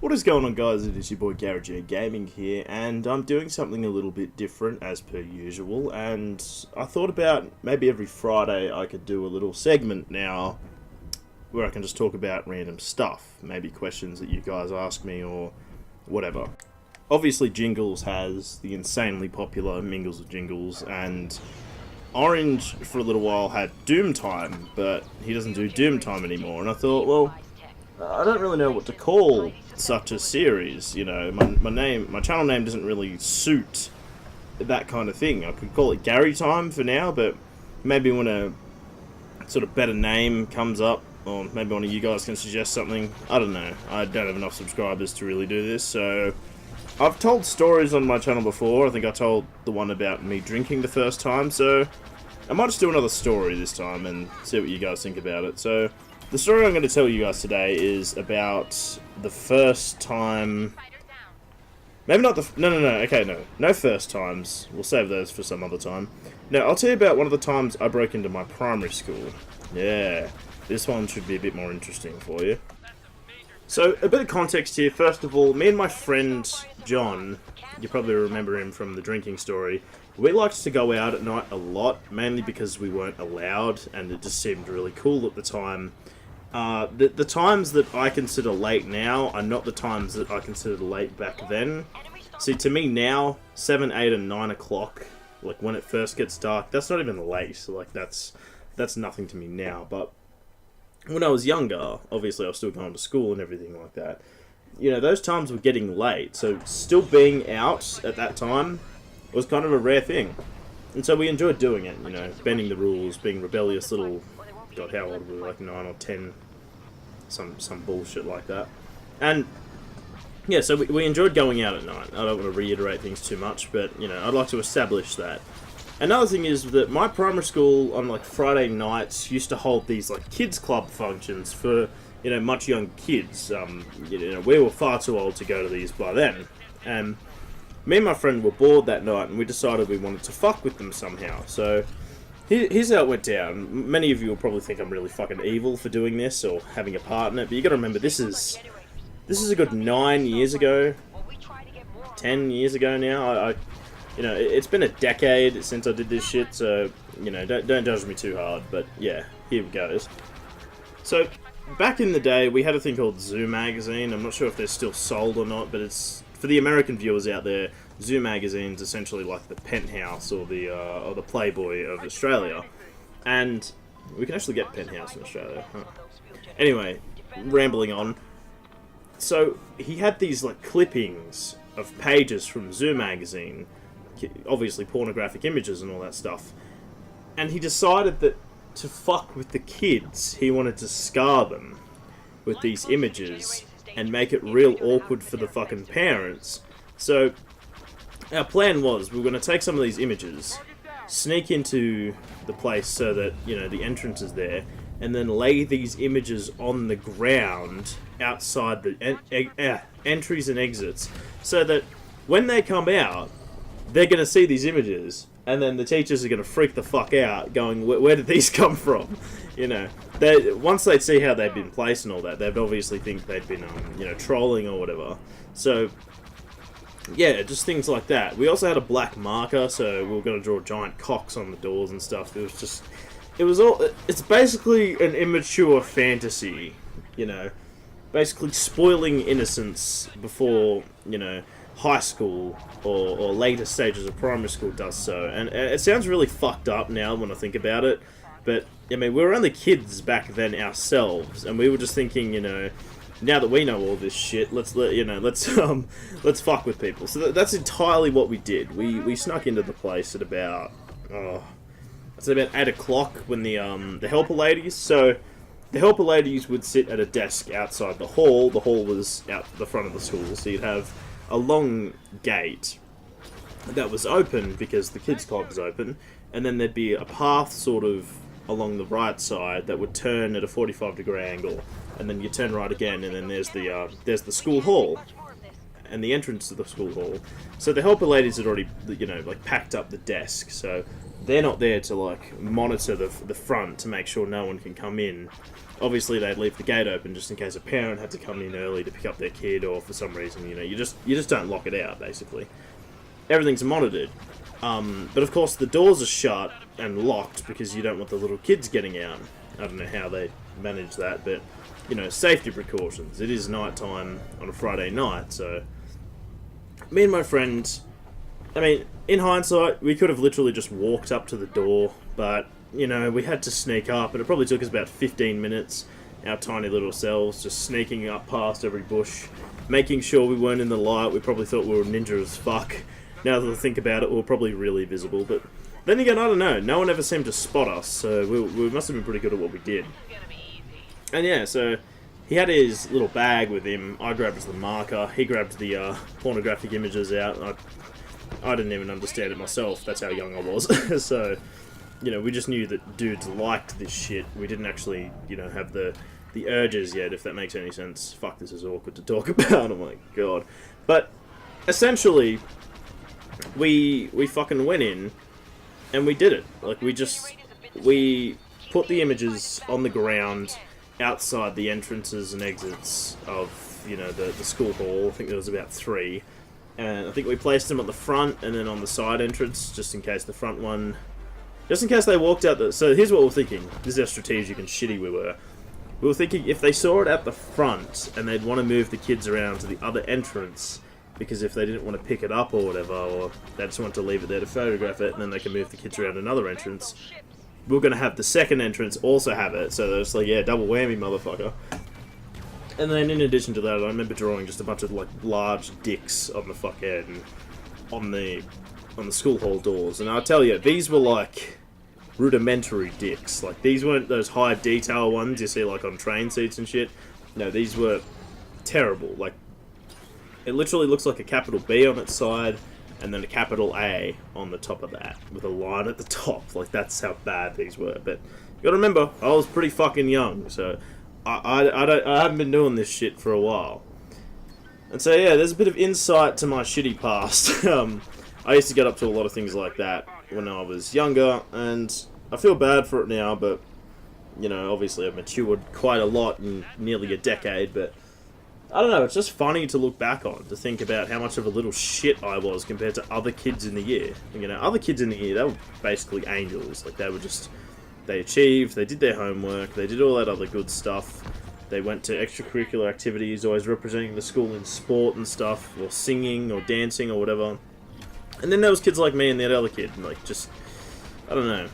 What is going on, guys? It is your boy Gary G Gaming here, and I'm doing something a little bit different as per usual. And I thought about maybe every Friday I could do a little segment now where I can just talk about random stuff, maybe questions that you guys ask me or whatever. Obviously, Jingles has the insanely popular Mingles of Jingles, and Orange for a little while had Doom Time, but he doesn't do Doom Time anymore. And I thought, well, I don't really know what to call such a series. You know, my channel name doesn't really suit that kind of thing. I could call it Gary Time for now, but maybe when a sort of better name comes up, or maybe one of you guys can suggest something. I don't know. I don't have enough subscribers to really do this, so I've told stories on my channel before. I think I told the one about me drinking the first time, so I might just do another story this time and see what you guys think about it. So the story I'm going to tell you guys today is about the first time. Maybe not the. No first times. We'll save those for some other time. No, I'll tell you about one of the times I broke into my primary school. Yeah, this one should be a bit more interesting for you. So, a bit of context here. First of all, me and my friend John, you probably remember him from the drinking story, we liked to go out at night a lot, mainly because we weren't allowed, and it just seemed really cool at the time. The times that I consider late now are not the times that I considered late back then. See, to me now, 7, 8, and 9 o'clock, like when it first gets dark, that's not even late. Like, that's nothing to me now. But when I was younger, obviously I was still going to school and everything like that. You know, those times were getting late, so still being out at that time was kind of a rare thing. And so we enjoyed doing it, you know, bending the rules, being rebellious little, God, how old were we, like 9 or 10, some bullshit like that. And yeah, so we enjoyed going out at night. I don't want to reiterate things too much, but, you know, I'd like to establish that. Another thing is that my primary school on, like, Friday nights used to hold these, like, kids club functions for, you know, much young kids. You know, we were far too old to go to these by then. And me and my friend were bored that night, and we decided we wanted to fuck with them somehow. So here's how it went down. Many of you will probably think I'm really fucking evil for doing this or having a part in it, but you gotta remember, this is a good 9 years ago, 10 years ago now. You know, it's been a decade since I did this shit, so, you know, don't judge me too hard, but yeah, here it goes. So, back in the day, we had a thing called Zoo Magazine. I'm not sure if they're still sold or not, but it's, for the American viewers out there, Zoo Magazine's essentially like the Penthouse or the Playboy of Australia. And we can actually get Penthouse in Australia. Huh. Anyway, rambling on. So, he had these, like, clippings of pages from Zoo Magazine, obviously pornographic images and all that stuff, and he decided that to fuck with the kids, he wanted to scar them with these images and make it real awkward for the fucking parents. So our plan was, we were going to take some of these images, sneak into the place so that, you know, the entrance is there, and then lay these images on the ground outside the entries and exits, so that when they come out, they're going to see these images, and then the teachers are going to freak the fuck out, going, where did these come from? You know, once they see how they've been placed and all that, they'd obviously think they've been, you know, trolling or whatever. So, yeah, just things like that. We also had a black marker, so we were going to draw giant cocks on the doors and stuff. It's basically an immature fantasy, you know, basically spoiling innocence before, you know, high school or later stages of primary school does so. And it sounds really fucked up now when I think about it, but I mean, we were only kids back then ourselves, and we were just thinking, you know, now that we know all this shit, let's fuck with people. So that's entirely what we did. We snuck into the place at about it's about 8 o'clock when the helper ladies. So the helper ladies would sit at a desk outside the hall. The hall was out the front of the school, so you'd have a long gate that was open because the kids' club was open, and then there'd be a path sort of along the right side that would turn at a 45-degree angle, and then you turn right again, and then there's the school hall and the entrance to the school hall. So the helper ladies had already, you know, like, packed up the desk, so they're not there to like monitor the front to make sure no one can come in. Obviously, they'd leave the gate open just in case a parent had to come in early to pick up their kid, or for some reason, you know, you just don't lock it out. Basically, everything's monitored. But of course, the doors are shut and locked because you don't want the little kids getting out. I don't know how they manage that, but you know, safety precautions. It is night time on a Friday night, so me and my friend, I mean, in hindsight, we could have literally just walked up to the door, but, you know, we had to sneak up, and it probably took us about 15 minutes, our tiny little selves, just sneaking up past every bush, making sure we weren't in the light. We probably thought we were ninja as fuck. Now that I think about it, we were probably really visible, but then again, I don't know, no one ever seemed to spot us, so we must have been pretty good at what we did. And yeah, so he had his little bag with him. I grabbed the marker. He grabbed the pornographic images out. I didn't even understand it myself. That's how young I was. So, you know, we just knew that dudes liked this shit. We didn't actually, you know, have the urges yet, if that makes any sense. Fuck, this is awkward to talk about. Oh my god. But essentially, we fucking went in and we did it. Like, we put the images on the ground outside the entrances and exits of, you know, the school hall. I think there was about 3. And I think we placed them at the front and then on the side entrance, just in case the front one... Just in case they walked out the... So here's what we're thinking. This is how strategic and shitty we were. We were thinking if they saw it at the front and they'd want to move the kids around to the other entrance, because if they didn't want to pick it up or whatever, or they just wanted to leave it there to photograph it and then they can move the kids around another entrance, we were going to have the second entrance also have it. So they're just like, yeah, double whammy, motherfucker. And then in addition to that, I remember drawing just a bunch of like large dicks on the fucking on the school hall doors. And I'll tell you, these were like rudimentary dicks. Like, these weren't those high detail ones you see like on train seats and shit. No, these were terrible. Like, it literally looks like a capital B on its side and then a capital A on the top of that with a line at the top. Like, that's how bad these were. But you gotta remember, I was pretty fucking young, so I haven't been doing this shit for a while. And so yeah, there's a bit of insight to my shitty past. I used to get up to a lot of things like that when I was younger, and I feel bad for it now, but, you know, obviously I've matured quite a lot in nearly a decade, but I don't know, it's just funny to look back on, to think about how much of a little shit I was compared to other kids in the year. You know, other kids in the year, they were basically angels. Like, they were just... They achieved, they did their homework, they did all that other good stuff. They went to extracurricular activities, always representing the school in sport and stuff, or singing, or dancing, or whatever. And then there was kids like me and that other kid, like, just... I don't know.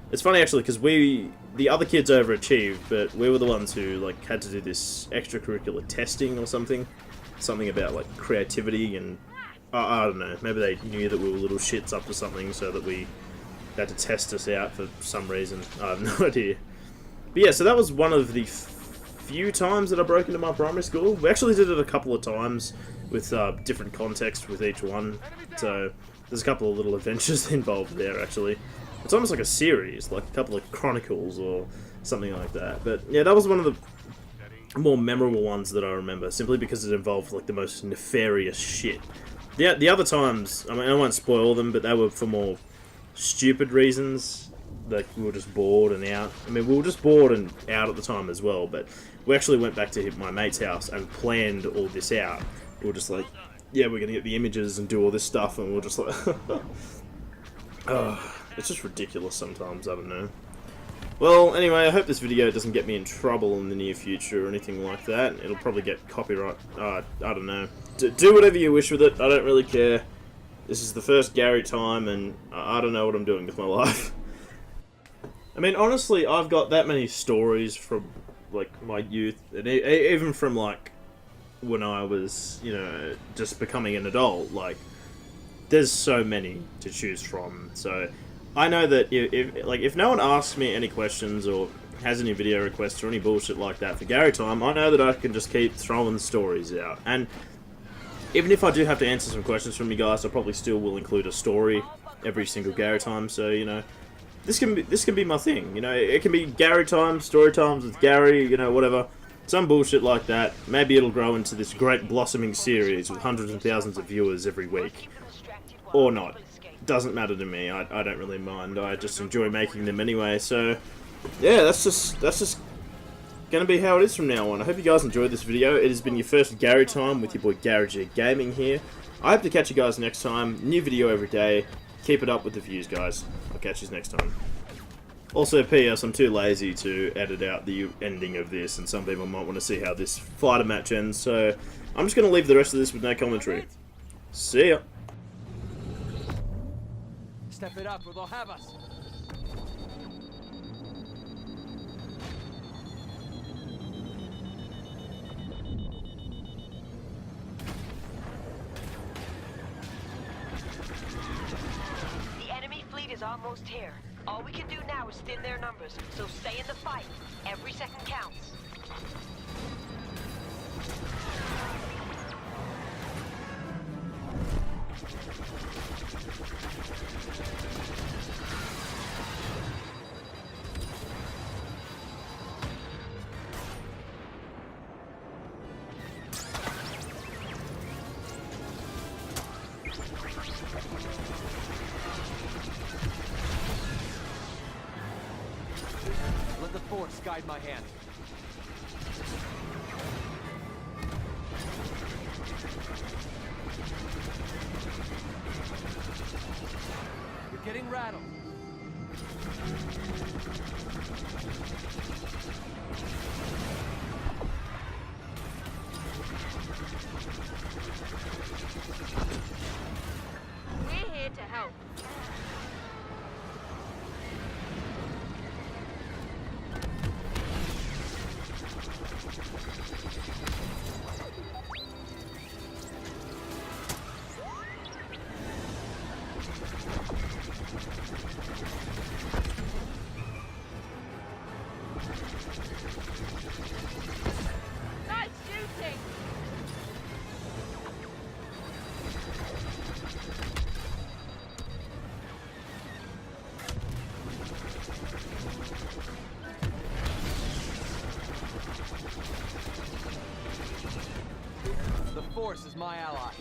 It's funny, actually, because the other kids overachieved, but we were the ones who, like, had to do this extracurricular testing or something. Something about, like, creativity and... I don't know, maybe they knew that we were little shits up to something, so that we had to test us out for some reason. I have no idea. But yeah, so that was one of the few times that I broke into my primary school. We actually did it a couple of times with different context with each one. So there's a couple of little adventures involved there, actually. It's almost like a series, like a couple of chronicles or something like that. But yeah, that was one of the more memorable ones that I remember, simply because it involved like the most nefarious shit. The other times, I mean, I won't spoil them, but they were for more stupid reasons. Like, we were just bored and out. I mean, we were just bored and out at the time as well, but we actually went back to my mate's house and planned all this out. We were just like, yeah, we're gonna get the images and do all this stuff, and we were just like, it's just ridiculous sometimes, I don't know. Well, anyway, I hope this video doesn't get me in trouble in the near future or anything like that. It'll probably get copyright, I don't know. Do whatever you wish with it, I don't really care. This is the first Gary time, and I don't know what I'm doing with my life. I mean, honestly, I've got that many stories from, like, my youth, and even from, like, when I was, you know, just becoming an adult. Like, there's so many to choose from, so I know that if no one asks me any questions or has any video requests or any bullshit like that for Gary time, I know that I can just keep throwing stories out. And even if I do have to answer some questions from you guys, I probably still will include a story every single Gary time. So, you know, this can be my thing. You know, it can be Gary time, story times with Gary, you know, whatever. Some bullshit like that. Maybe it'll grow into this great blossoming series with hundreds and thousands of viewers every week. Or not. doesn't matter to me. I don't really mind. I just enjoy making them anyway. So yeah, that's just gonna be how it is from now on. I hope you guys enjoyed this video. It has been your first Gary time with your boy Gary Gaming here. I hope to catch you guys next time. New video every day. Keep it up with the views, guys. I'll catch you next time. Also, P.S. I'm too lazy to edit out the ending of this, and some people might want to see how this fighter match ends, so I'm just going to leave the rest of this with no commentary. See ya. Step it up or they'll have us. The enemy fleet is almost here. All we can do now is thin their numbers, so stay in the fight. Every second counts. Let the force guide my hand. You're getting rattled. We're here to help. Nice shooting! The force is my ally.